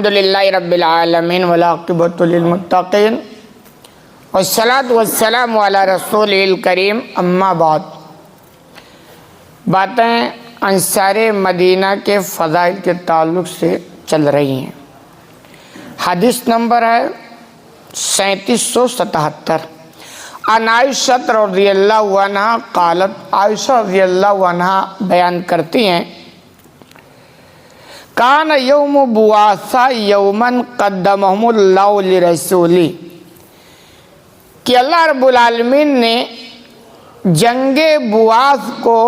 الحمدللہ رب العالمین والعاقبۃ للمتقین والصلاۃ والسلام علی رسول الکریم اما بعد۔ باتیں انصار مدینہ کے فضائل کے تعلق سے چل رہی ہیں۔ حدیث نمبر ہے 3777۔ عن عائشہ رضی اللہ عنہ قالت، عائشہ رضی اللہ عنہ بیان کرتی ہیں، کان یوم بواسا یومن قدمہم اللہ لرسولی، کہ اللہ رب العالمین نے جنگ بواس کو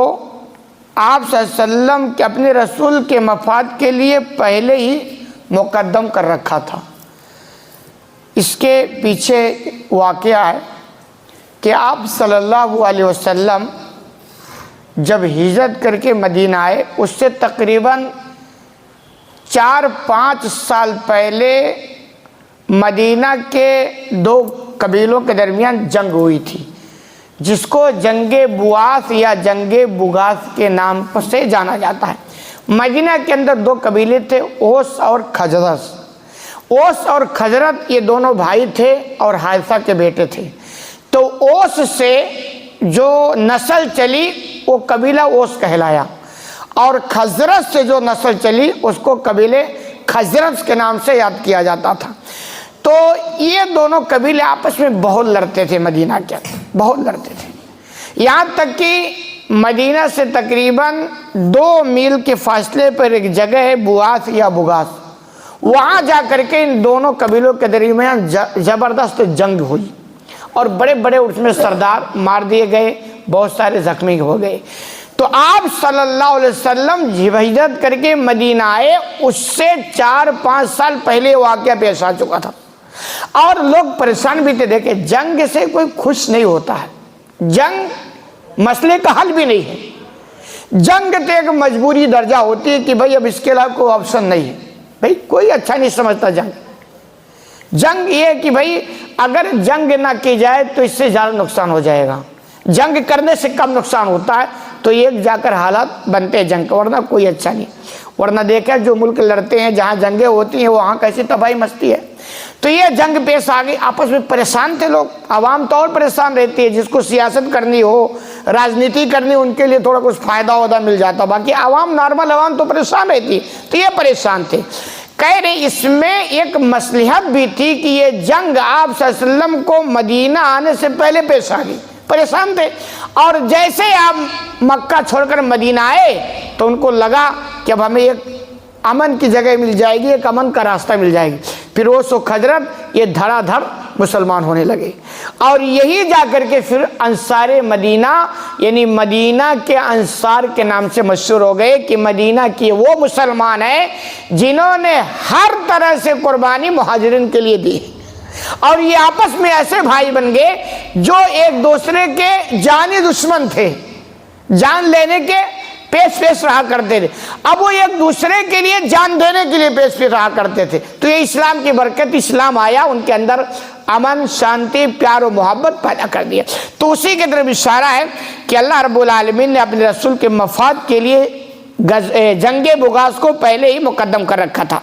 آپ صلی اللہ علیہ وسلم کے اپنے رسول کے مفاد کے لیے پہلے ہی مقدم کر رکھا تھا۔ اس کے پیچھے واقعہ ہے کہ آپ صلی اللہ علیہ وسلم جب ہجرت کر کے مدینہ آئے، اس سے تقریباً 4-5 سال پہلے مدینہ کے 2 قبیلوں کے درمیان جنگ ہوئی تھی، جس کو جنگ بواس یا جنگ بغاس کے نام سے جانا جاتا ہے۔ مدینہ کے اندر 2 قبیلے تھے، اوس اور خزرج۔ اوس اور خزرج یہ دونوں بھائی تھے اور حارثہ کے بیٹے تھے۔ تو اوس سے جو نسل چلی وہ قبیلہ اوس کہلایا، اور خزرج سے جو نسل چلی اس کو قبیلے خزرج کے نام سے یاد کیا جاتا تھا۔ تو یہ دونوں قبیلے آپس میں بہت لڑتے تھے، مدینہ کے اندر بہت لڑتے تھے، یہاں تک کہ مدینہ سے تقریباً 2 میل کے فاصلے پر ایک جگہ ہے بواس یا بغاس، وہاں جا کر کے ان دونوں قبیلوں کے درمیان زبردست جنگ ہوئی، اور بڑے بڑے اس میں سردار مار دیے گئے، بہت سارے زخمی ہو گئے۔ تو آپ صلی اللہ علیہ وسلم ہجرت کر کے مدینہ آئے، اس سے 4-5 سال پہلے واقعہ پیش آ چکا تھا، اور لوگ پریشان بھی تھے۔ دیکھیں، جنگ سے کوئی خوش نہیں ہوتا ہے، جنگ مسئلے کا حل بھی نہیں ہے، جنگ تو ایک مجبوری درجہ ہوتی ہے کہ بھائی اب اس کے علاوہ کوئی آپشن نہیں ہے۔ بھائی کوئی اچھا نہیں سمجھتا جنگ یہ ہے کہ بھائی اگر جنگ نہ کی جائے تو اس سے زیادہ نقصان ہو جائے گا، جنگ کرنے سے کم نقصان ہوتا ہے، تو ایک جا کر حالات بنتے ہیں جنگ، ورنہ کوئی اچھا نہیں۔ ورنہ دیکھیں جو ملک لڑتے ہیں، جہاں جنگیں ہوتی ہیں وہاں کیسی تباہی مچتی ہے۔ تو یہ جنگ پیش آ گئی، آپس میں پریشان تھے لوگ، عوام تو اور پریشان رہتی ہے، جس کو سیاست کرنی ہو، راجنیتی کرنی، ان کے لیے تھوڑا کچھ فائدہ مل جاتا، باقی عوام نارمل عوام تو پریشان رہتی ہے۔ تو یہ پریشان تھے، کہہ رہے اس میں ایک مصلحت بھی تھی کہ یہ جنگ آپ صلی اللہ علیہ وسلم کو مدینہ آنے سے پہلے پیش آ گئی، پریشان تھے۔ اور جیسے آپ مکہ چھوڑ کر مدینہ آئے تو ان کو لگا کہ اب ہمیں ایک امن کی جگہ مل جائے گی، ایک امن کا راستہ مل جائے گی۔ پھر اوس و خزرج یہ دھڑا دھڑ مسلمان ہونے لگے، اور یہی جا کر کے پھر انصار مدینہ یعنی مدینہ کے انصار کے نام سے مشہور ہو گئے کہ مدینہ کی وہ مسلمان ہیں جنہوں نے ہر طرح سے قربانی مہاجرین کے لیے دی، اور یہ آپس میں ایسے بھائی بن گئے جو ایک دوسرے کے جانی دشمن تھے، جان لینے کے پیش رہا کرتے تھے، اب وہ ایک دوسرے کے لیے جان دینے کے لیے پیش رہا کرتے تھے۔ تو یہ اسلام کی برکت، اسلام آیا، ان کے اندر امن، شانتی، پیار و محبت پیدا کر دیا۔ تو اسی کی طرف اشارہ ہے کہ اللہ رب العالمین نے اپنے رسول کے مفاد کے لیے جنگ بغاس کو پہلے ہی مقدم کر رکھا تھا۔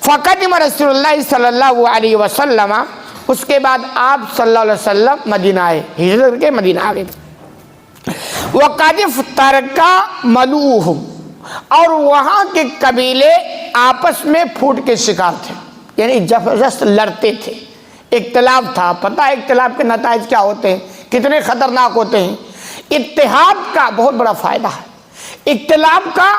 فقدم رسول اللہ صلی اللہ علیہ وسلم، اس کے بعد آپ صلی اللہ علیہ وسلم مدینہ آئے، ہجرت کر کے مدینہ آ گئے۔ وقد افترق ملوہم، اور وہاں کے قبیلے آپس میں پھوٹ کے شکار تھے، یعنی زبردست لڑتے تھے، اختلاف تھا۔ پتہ ہے اختلاف کے نتائج کیا ہوتے ہیں، کتنے خطرناک ہوتے ہیں۔ اتحاد کا بہت بڑا فائدہ ہے، اختلاف کا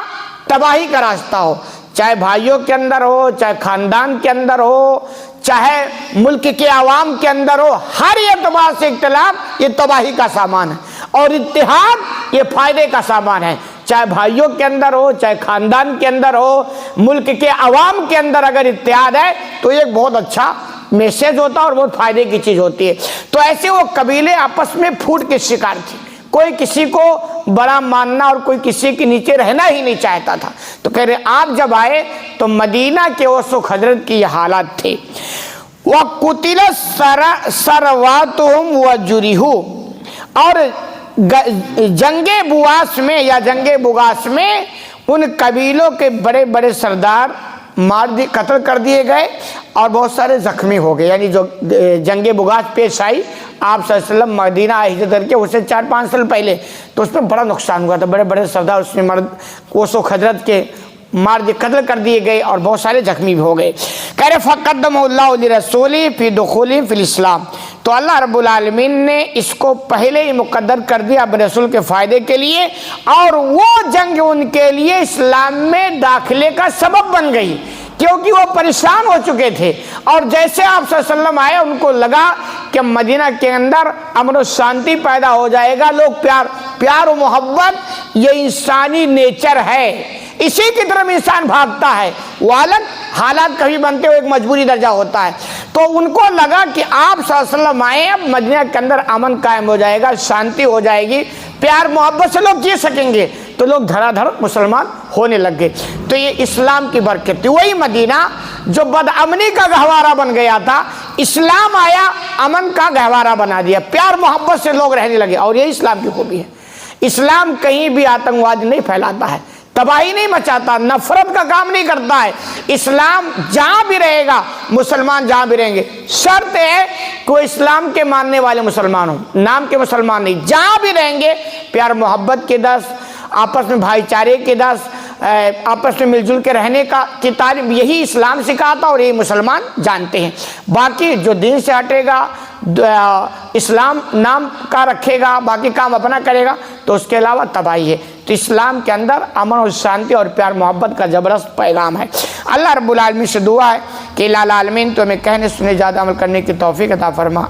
تباہی کا راستہ ہو، چاہے بھائیوں کے اندر ہو، چاہے خاندان کے اندر ہو، چاہے ملک کے عوام کے اندر ہو، ہر اعتبار سے اختلاف یہ تباہی کا سامان ہے، اور اتحاد یہ فائدے کا سامان ہے۔ چاہے بھائیوں کے اندر ہو، چاہے خاندان کے اندر ہو، ملک کے عوام کے اندر اگر اتحاد ہے تو یہ بہت اچھا میسج ہوتا ہے اور بہت فائدے کی چیز ہوتی ہے۔ تو ایسے وہ قبیلے آپس میں پھوٹ کے شکار تھے، کوئی کسی کو بڑا ماننا اور کوئی کسی کے نیچے رہنا ہی نہیں چاہتا تھا۔ تو کہہ رہے آپ جب آئے تو مدینہ کے اوس و خزرج کی یہ حالات تھے۔ وَقُتِلَ سَرْوَاتُهُمْ وَجُرِحُوا، اور جنگ بواس میں یا جنگ بغاس میں ان قبیلوں کے بڑے بڑے سردار قتل کر دیے گئے اور بہت سارے زخمی ہو گئے. یعنی جو جنگ بغاث پیش آئی آپ صلی اللہ علیہ وسلم مدینہ ہجرت کر کے اسے 4-5 سال پہلے، تو اس میں بڑا نقصان ہوا تھا. بڑے بڑے سردار اس میں مرد اوس و خزرج کے قتل کر دیے گئے اور بہت سارے زخمی بھی ہو گئے. کہہ رہے فقدم اللہ لرسولہ فی دخولہ فی الاسلام، تو اللہ رب العالمین نے اس کو پہلے ہی مقدر کر دیا اپنے رسول کے فائدے کے لیے، اور وہ جنگ ان کے لیے اسلام میں داخلے کا سبب بن گئی، کیونکہ وہ پریشان ہو چکے تھے. اور جیسے آپ صلی اللہ علیہ وسلم آئے ان کو لگا کہ مدینہ کے اندر امن و شانتی پیدا ہو جائے گا، لوگ پیار و محبت یہ انسانی نیچر ہے، اسی کی طرف انسان بھاگتا ہے. والد حالات کبھی بنتے ہوئے ایک مجبوری درجہ ہوتا ہے. تو ان کو لگا کہ آپ صلی اللہ علیہ وسلم آئے، اب مدینہ کے اندر امن قائم ہو جائے گا، شانتی ہو جائے گی، پیار محبت سے لوگ جی سکیں گے، تو لوگ دھڑا دھڑ مسلمان ہونے لگ گئے. تو یہ اسلام کی برکت تھی. وہی مدینہ جو بدامنی کا گہوارہ بن گیا تھا، اسلام آیا امن کا گہوارہ بنا دیا، پیار محبت سے لوگ رہنے لگے. اور یہ اسلام کی خوبی ہے. اسلام کہیں بھی آتنکواد نہیں پھیلاتا ہے، تباہی نہیں مچاتا، نفرت کا کام نہیں کرتا ہے. اسلام جہاں بھی رہے گا، مسلمان جہاں بھی رہیں گے، شرط ہے کہ وہ اسلام کے ماننے والے مسلمان ہوں، نام کے مسلمان نہیں. جہاں بھی رہیں گے پیار محبت کے درس، آپس میں بھائی چارے کے درس، آپس میں مل جل کے رہنے کی تعلیم، یہی اسلام سکھاتا اور یہی مسلمان جانتے ہیں. باقی جو دین سے ہٹے گا، اسلام نام کا رکھے گا، باقی کام اپنا کرے گا، تو اس کے علاوہ تباہی ہے. تو اسلام کے اندر امن اور شانتی اور پیار محبت کا زبردست پیغام ہے. اللہ رب العالمین سے دعا ہے کہ الہ العالمین تو ہمیں کہنے سنے زیادہ عمل کرنے کی توفیق عطا فرما.